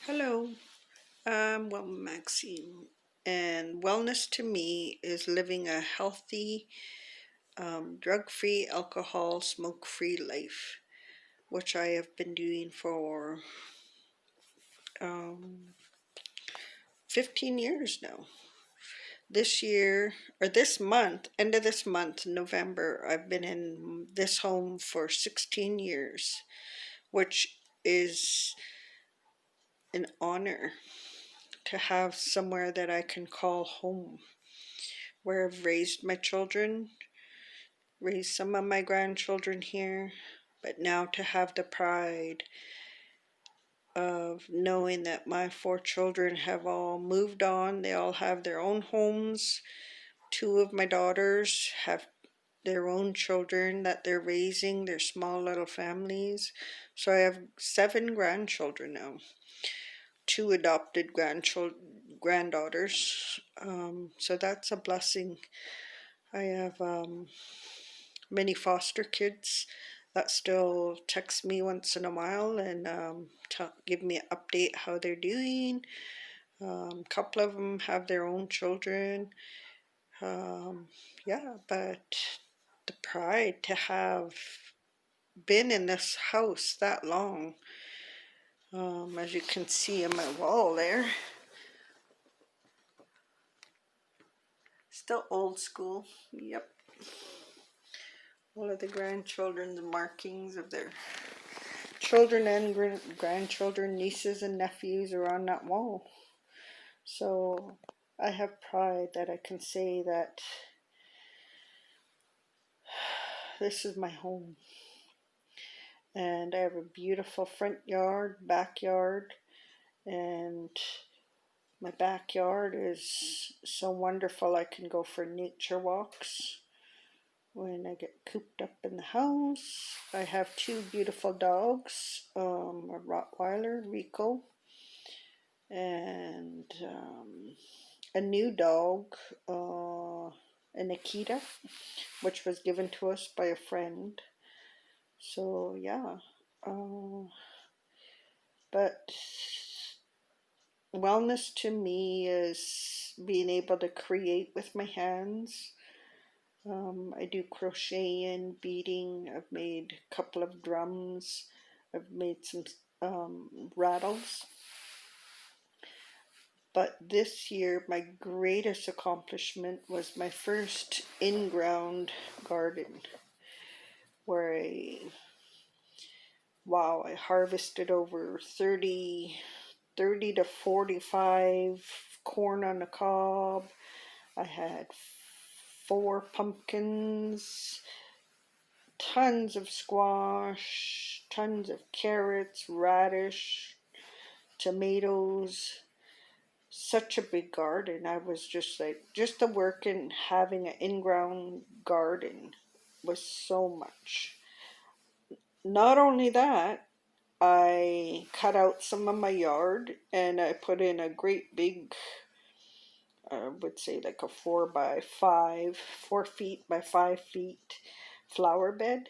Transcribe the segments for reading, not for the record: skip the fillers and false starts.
Hello, I'm Wilma Maxine, and wellness to me is living a healthy, drug-free, alcohol, smoke-free life, which I have been doing for um, 15 years now. This year, or this month, end of this month, November, I've been in this home for 16 years, which is an honor to have somewhere that I can call home, where I've raised my children, raised some of my grandchildren here, but now to have the pride of knowing that my 4 children have all moved on. They all have their own homes. 2 of my daughters have their own children that they're raising, their small little families. So I have 7 grandchildren now, 2 adopted granddaughters. So that's a blessing. I have many foster kids that still text me once in a while and give me an update how they're doing. A couple of them have their own children. Yeah, but the pride to have been in this house that long, as you can see on my wall there, still old school. Yep. All of the grandchildren, the markings of their children and grandchildren, nieces and nephews are on that wall. So I have pride that I can say that this is my home. And I have a beautiful front yard, backyard, and my backyard is so wonderful. I can go for nature walks when I get cooped up in the house. I have 2 beautiful dogs, a Rottweiler, Rico, and a new dog, an Akita, which was given to us by a friend. So yeah, but wellness to me is being able to create with my hands. I do crocheting, beading. I've made a couple of drums. I've made some rattles. But this year, my greatest accomplishment was my first in-ground garden, where I harvested over 30 to 45 corn on the cob. I had 4 pumpkins, tons of squash, tons of carrots, radish, tomatoes. Such a big garden. I was just the work in having an in-ground garden was so much. Not only that, I cut out some of my yard and I put in a great big, I would say like a 4 feet by 5 feet flower bed.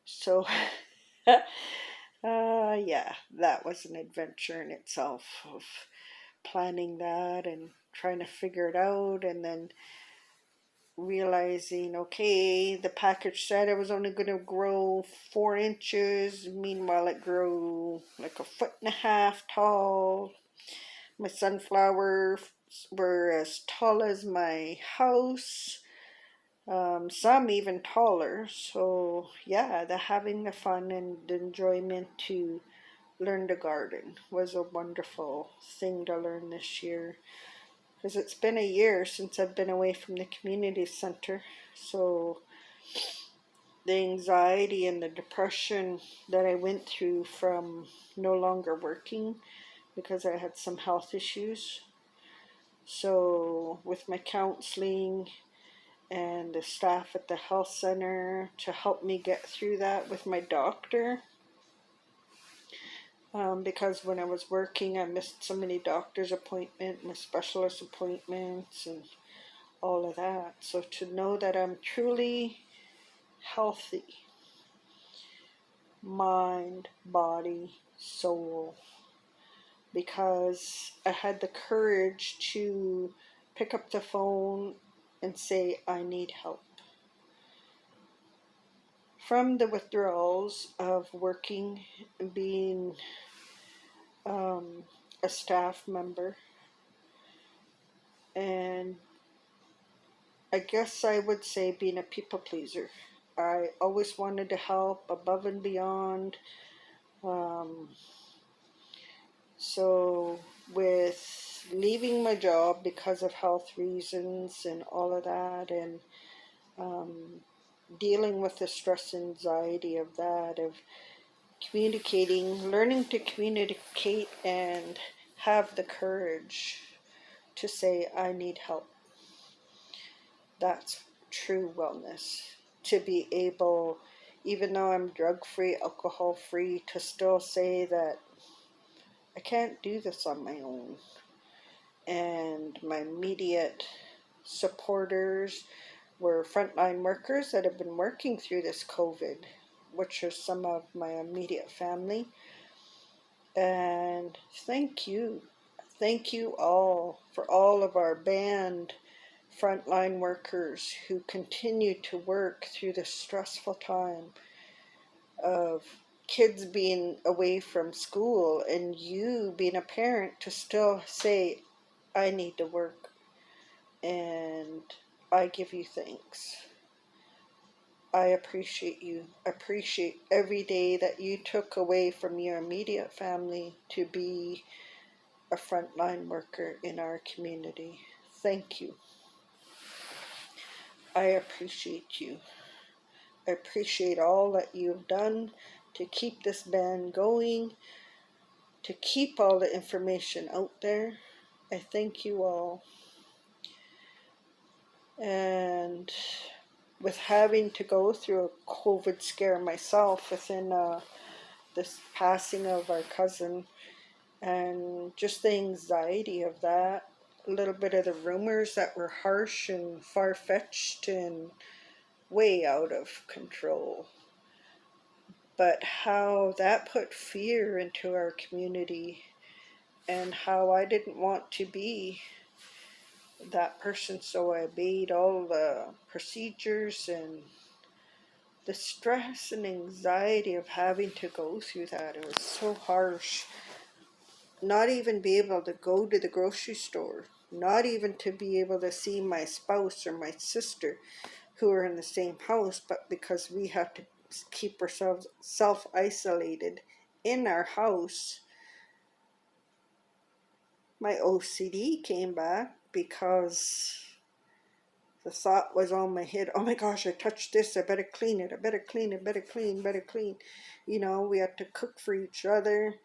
So, yeah, that was an adventure in itself of planning that and trying to figure it out, and then realizing, okay, the package said it was only going to grow 4 inches. Meanwhile, it grew like a 1.5 feet tall. My sunflowers were as tall as my house, some even taller. So yeah, having the fun and the enjoyment to learn to garden was a wonderful thing to learn this year, because it's been a year since I've been away from the community center. So the anxiety and the depression that I went through from no longer working, because I had some health issues. So with my counseling and the staff at the health center to help me get through that with my doctor, because when I was working I missed so many doctor's appointments, my specialist appointments, and all of that. So to know that I'm truly healthy, mind, body, soul, because I had the courage to pick up the phone and say, I need help. From the withdrawals of working and being a staff member, and I guess I would say being a people pleaser. I always wanted to help above and beyond. Um, so with leaving my job because of health reasons and all of that, and dealing with the stress and anxiety of that, of communicating, learning to communicate and have the courage to say, I need help. That's true wellness. To be able, even though I'm drug-free, alcohol-free, to still say that I can't do this on my own. And my immediate supporters were frontline workers that have been working through this COVID, which are some of my immediate family. And thank you. Thank you all for all of our band frontline workers who continue to work through the stressful time of kids being away from school and you being a parent to still say, I need to work, and I give you thanks. I appreciate you. Appreciate every day that you took away from your immediate family to be a frontline worker in our community. Thank you. I appreciate you. I appreciate all that you've done to keep this band going, to keep all the information out there. I thank you all. And with having to go through a COVID scare myself within this passing of our cousin, and just the anxiety of that, a little bit of the rumors that were harsh and far-fetched and way out of control, but how that put fear into our community, and how I didn't want to be that person, so I obeyed all the procedures, and the stress and anxiety of having to go through that, it was so harsh. Not even be able to go to the grocery store, not even to be able to see my spouse or my sister who are in the same house, but because we had to keep ourselves self-isolated in our house, my OCD came back because the thought was on my head, oh my gosh, I touched this, I better clean it, I better clean it, better clean. You know, we had to cook for each other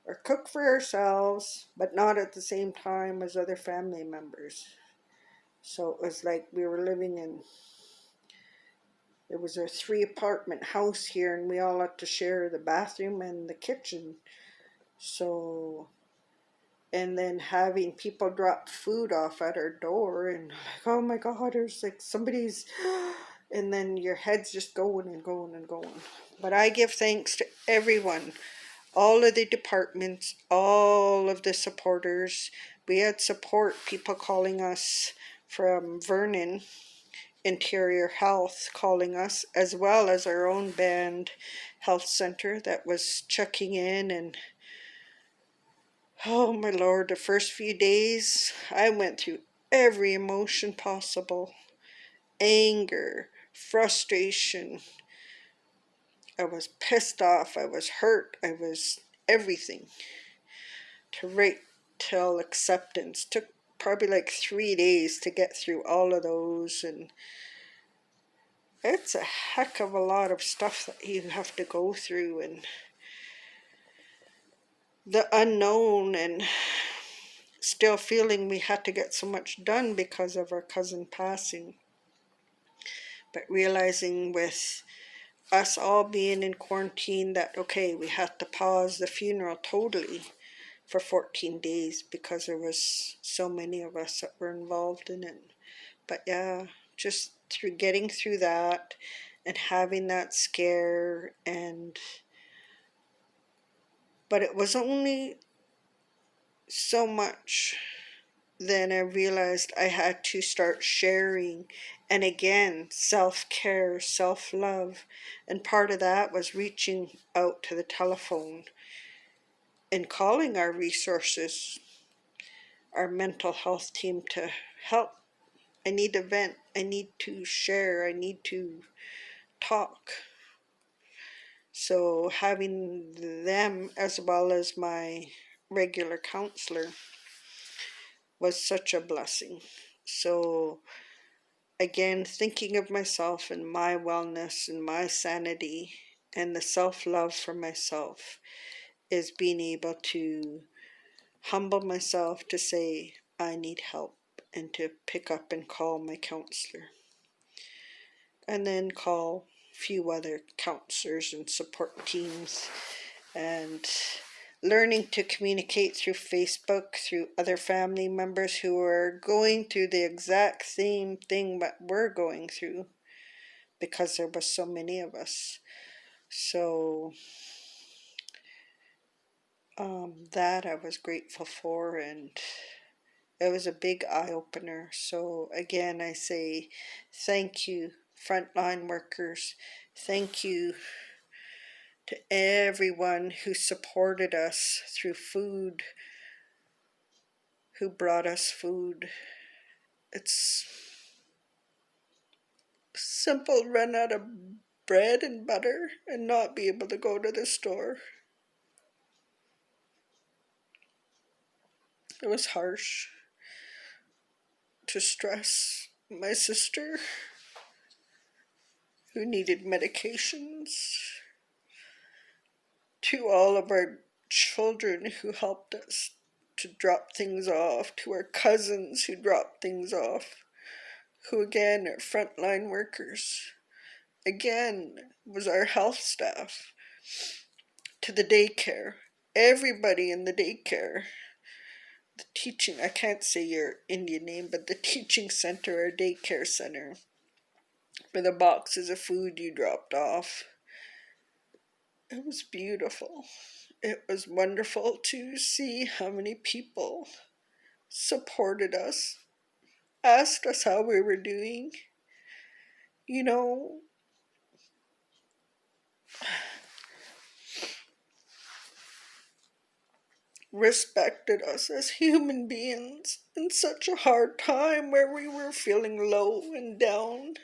or cook for ourselves, but not at the same time as other family members. So it was like we were living in, it was a 3-apartment house here, and we all had to share the bathroom and the kitchen. So, and then having people drop food off at our door, and like, oh my God, there's like somebody's, and then your head's just going and going and going. But I give thanks to everyone, all of the departments, all of the supporters. We had support, people calling us from Vernon, Interior Health calling us, as well as our own band health center that was checking in. And oh my Lord, the first few days I went through every emotion possible. Anger, frustration, I was pissed off, I was hurt, I was everything. To right till acceptance took probably like 3 days to get through all of those, and it's a heck of a lot of stuff that you have to go through, and the unknown, and still feeling we had to get so much done because of our cousin passing, but realizing with us all being in quarantine that okay, we had to pause the funeral totally for 14 days because there was so many of us that were involved in it. But yeah, just through getting through that and having that scare, and but it was only so much. Then I realized I had to start sharing. And again, self-care, self-love. And part of that was reaching out to the telephone and calling our resources, our mental health team to help. I need to vent. I need to share. I need to talk. So having them as well as my regular counselor was such a blessing. So again, thinking of myself and my wellness and my sanity and the self-love for myself is being able to humble myself to say I need help and to pick up and call my counselor. And then call a few other counselors and support teams, and learning to communicate through Facebook, through other family members who are going through the exact same thing that we're going through, because there was so many of us. So that I was grateful for, and it was a big eye-opener. So again, I say thank you, frontline workers. Thank you to everyone who supported us through food, who brought us food. It's simple, run out of bread and butter and not be able to go to the store. It was harsh to stress my sister who needed medications, to all of our children who helped us to drop things off, to our cousins who dropped things off, who again are frontline workers, again was our health staff, to the daycare, everybody in the daycare, the teaching, I can't say your Indian name, but the teaching center or daycare center, for the boxes of food you dropped off. It was beautiful. It was wonderful to see how many people supported us, asked us how we were doing, you know, respected us as human beings in such a hard time where we were feeling low and down,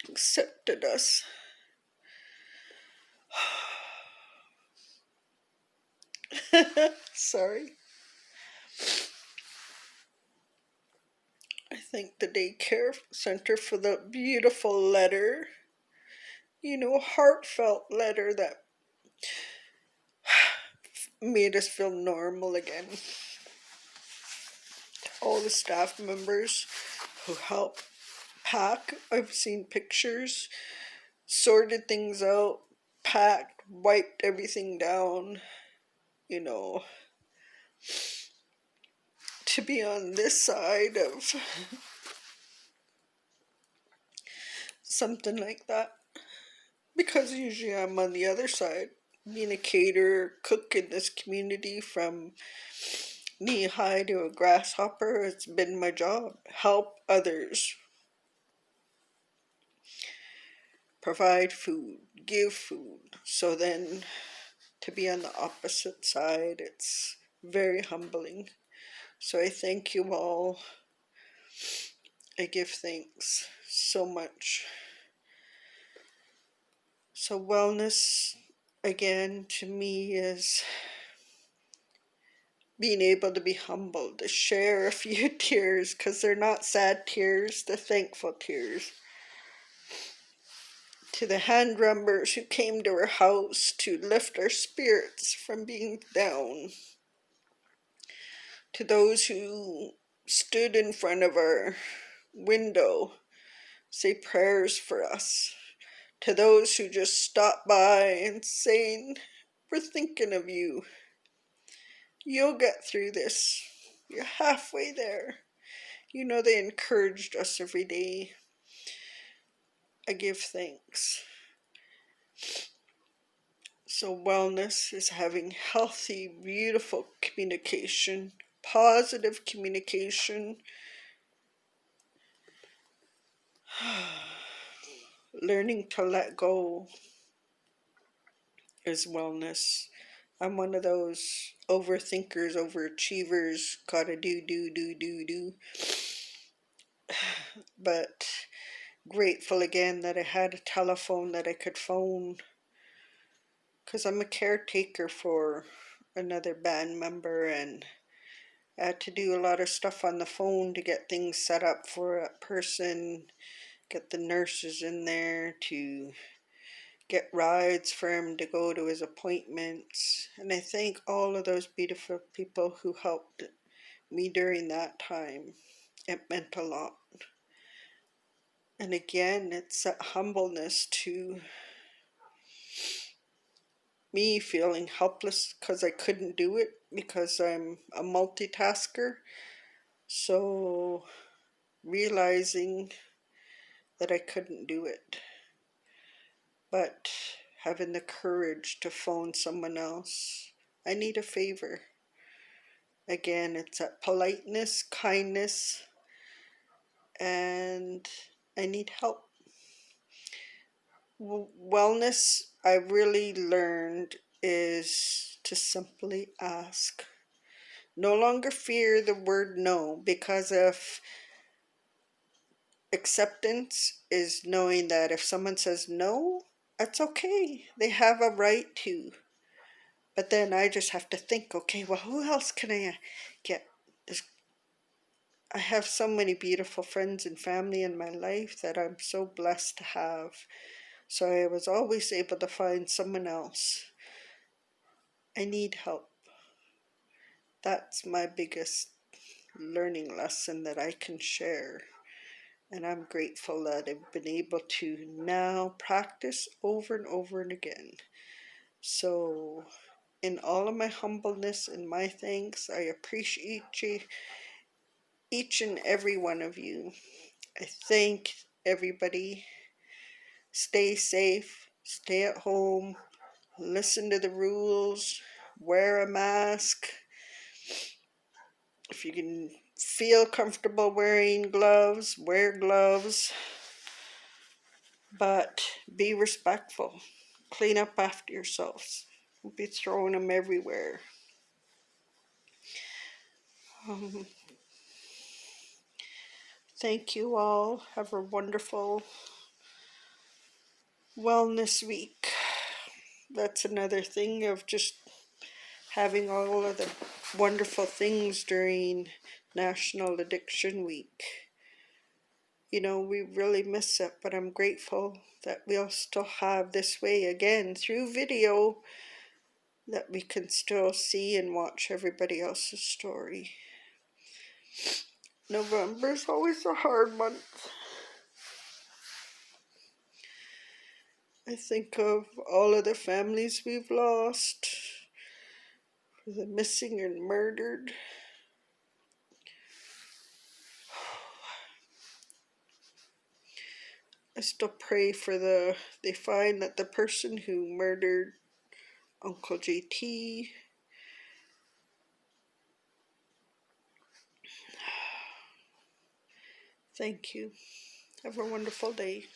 accepted us. Sorry. I thank the daycare center for the beautiful letter, heartfelt letter that made us feel normal again. All the staff members who helped pack, I've seen pictures, sorted things out, packed, wiped everything down, to be on this side of something like that. Because usually I'm on the other side, being a caterer, cook in this community from knee-high to a grasshopper. It's been my job. Help others. Provide food. Give food. So then to be on the opposite side, it's very humbling. So I thank you all. I give thanks so much. So wellness, again, to me is being able to be humble, to share a few tears, because they're not sad tears, they're thankful tears. To the hand drummers who came to our house to lift our spirits from being down. To those who stood in front of our window, say prayers for us. To those who just stopped by and saying, we're thinking of you. You'll get through this. You're halfway there. They encouraged us every day. I give thanks. So wellness is having healthy, beautiful communication, positive communication, learning to let go is wellness. I'm one of those overthinkers, overachievers, gotta do. But grateful again that I had a telephone that I could phone, because I'm a caretaker for another band member, and I had to do a lot of stuff on the phone to get things set up for a person, get the nurses in there to get rides for him to go to his appointments. And I thank all of those beautiful people who helped me during that time. It meant a lot. And again, it's that humbleness to me feeling helpless because I couldn't do it because I'm a multitasker. So realizing that I couldn't do it, but having the courage to phone someone else. I need a favor. Again, it's that politeness, kindness, and I need help. Wellness, I really learned, is to simply ask. No longer fear the word no, because of acceptance is knowing that if someone says no, that's okay. They have a right to. But then I just have to think, okay, well, who else can I get? I have so many beautiful friends and family in my life that I'm so blessed to have. So I was always able to find someone else. I need help. That's my biggest learning lesson that I can share. And I'm grateful that I've been able to now practice over and over and again. So in all of my humbleness and my thanks, I appreciate you, each and every one of you. I thank everybody. Stay safe, stay at home, listen to the rules, wear a mask. If you can feel comfortable wearing gloves, wear gloves. But be respectful. Clean up after yourselves. Don't be throwing them everywhere. Thank you all. Have a wonderful wellness week. That's another thing of just having all of the wonderful things during National Addiction Week. You know, we really miss it, but I'm grateful that we'll still have this way again through video, that we can still see and watch everybody else's story. November's always a hard month. I think of all of the families we've lost, the missing and murdered. I still pray for they find that the person who murdered Uncle JT. Thank you. Have a wonderful day.